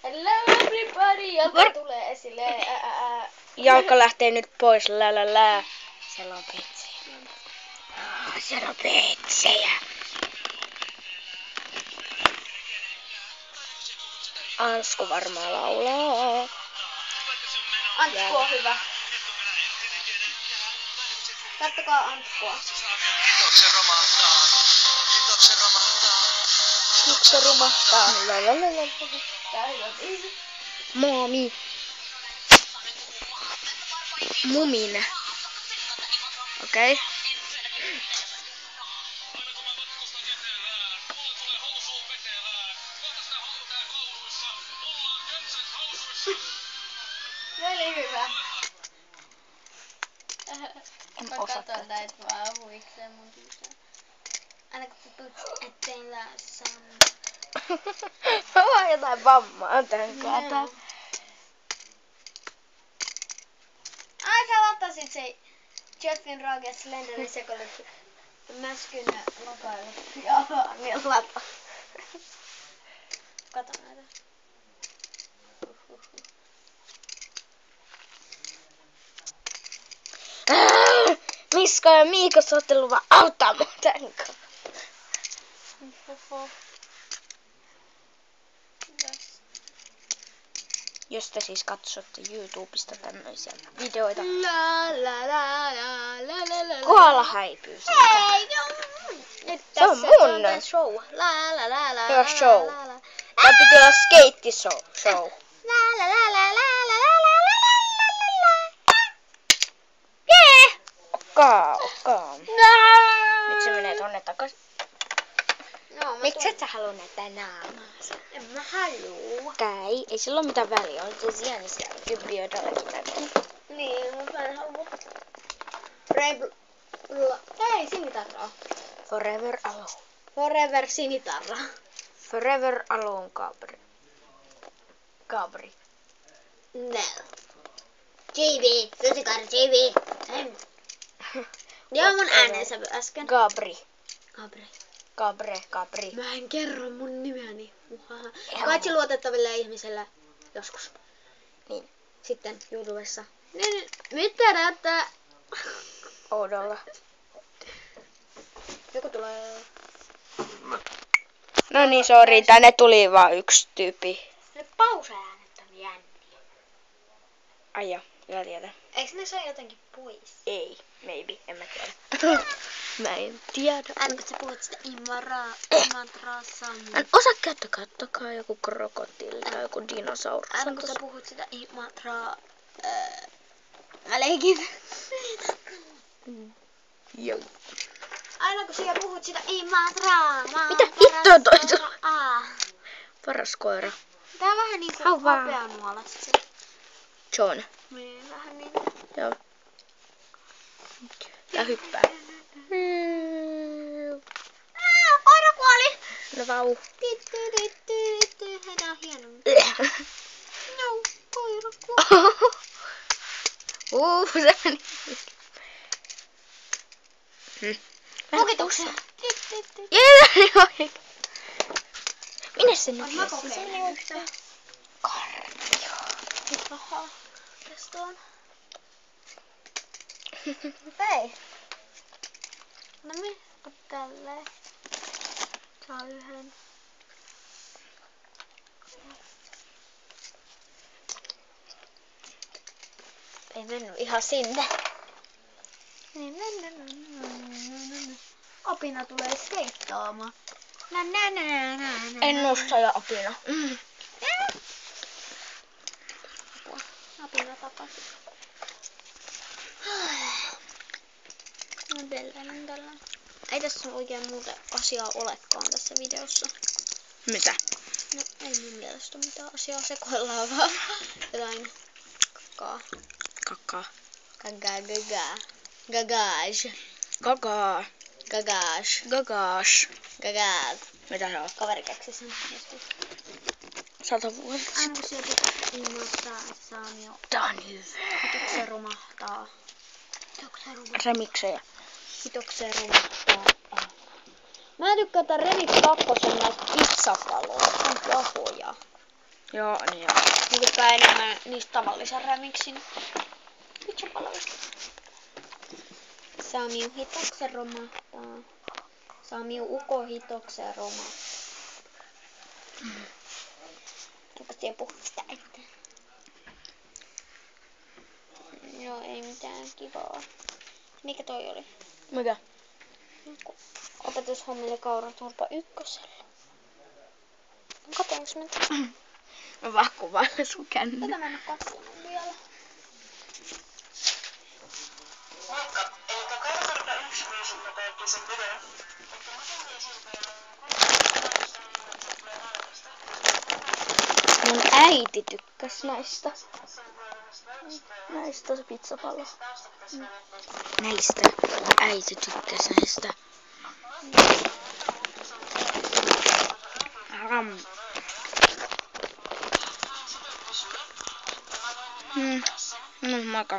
Hello everybody, joka tulee esille. Jalka lähtee nyt pois, lälälää. Siellä on petsejä. Siellä on petsejä. Ansku varmaan laulaa. Ansku on hyvä. Kattokaa Anskua. Hitoksen romahtaa. Hitoksen romahtaa. Hitoksen romahtaa. Tää on hyvä biisi. Momi. Mumin. Okei. Okay. Se oli hyvä. En Mä osaa katon näitä vaan huvikseen mun tyysää. Aina kun sä tulet eteen lässan. Mä vaan jotain vammaa tän kautta. Ai sä latasit se Jeffin Rocket Slenderin sekoilettu mäskyn lokailu. Joo, niin lata. Kato näitä. Miska ja Miika, saatte luvan auttaa mua tän kanssa. Jos te siis katsotte YouTubesta tämmöisiä videoita. Koala häipyy siitä. Hei, nyt Se on tässä mun. tää show. Hyvä show. Tää piti olla skeitti show. Okkaa. Nyt se menee tonne takas. No, Miksi et sä halua näyttää naamaansa? En mä haluu. Käy, ei sillä ole mitään väliä. On se siellä siellä. Kymppiöidälläkin näkyy. Niin, mä en halua. Hei, sinitarraa. Forever alone. Forever sinitarra. Forever alone, Gabri. No. JB, Susikar JB. Joo, mun äänensävy äsken. Gabri. Gabri. Mä en kerro mun nimeäni. Paitsi luotettaville ihmisille joskus. Niin. Sitten YouTubessa. Mitä näyttää? Oudolla. Joku tulee. No niin, sori. Tänne tuli vaan yksi tyyppi. Ne pausa-äänet on jänniä. Ai joo, hyvä tietää. Eiks ne saa jotenkin pois? Ei, maybe, en mä tiedä. Mä en tiedä. Aina kun sä puhut sitä Imatra-saamua. En osaa käyttää, kattokaa joku krokotiili tai joku dinosaurus. Aina kun sä puhut sitä mä leikin. Joo. Aina kun sä puhut sitä Imatraa. Mitä hittoa toi? Paras koira. Tää on vähän niinku Hauvaa. hopeanuolasta. John. Niin, vähän niin. Joo. Tää hyppää. Koira kuoli! No vau. Tää on hieno. No, koira kuoli. Se meni. Lukituksia. Jee, minne se nyt Mä kokeilen yhtä. Kardio. Aha, tästä on. Hei. No niin, ot tälleen. Saa yhden. Ei mennyt ihan sinne. Opina tulee skeittaamaan. Ennustaja ja Opina. Opina takaisin. No tällainen. Ei tässä oikein muuta asiaa olekaan tässä videossa. Mitä? No ei mun mielestä mitään asiaa, sekoillaan vaan jotain kakkaa. Kakkaa. Gagage. Gagaa. Gagage. Gagash. Mitä se on? Kaveri keksi sen joskus. 100 vuotta. Aina kun sieltä ilmoittaa, että Saami on Tää on hyvä. hitokseen romahtaa. Remiksejä. Hitokseen romahtaa. Mä tykkään tän Remix 2 näistä pizzapaloista. On pahoja. Joo, niin joo. Mä tykkään enemmän niistä tavallisen rämiksin pizzapalveluista. Saa miu hitoksen romahtaa. Saa miu uko hitoksen romahtaa. Onko siellä puhua sitä ettei? Joo, ei mitään kivaa. Mikä toi oli? Mikä? Opetushommille Kauraturpa ykkösellä. Katsoinko mä tätä? Mä vaan kuvailen sun kännyn. Tätä mä en oo katsonut vielä. Moikka! Elikkä Kauraturpa 1 viisumme kaikki sen video. Mutta miten silpeillä Mun äiti tykkäs näistä. Näistä pizzapalloista. Näistä. Äiti tykkäs näistä. Moikka.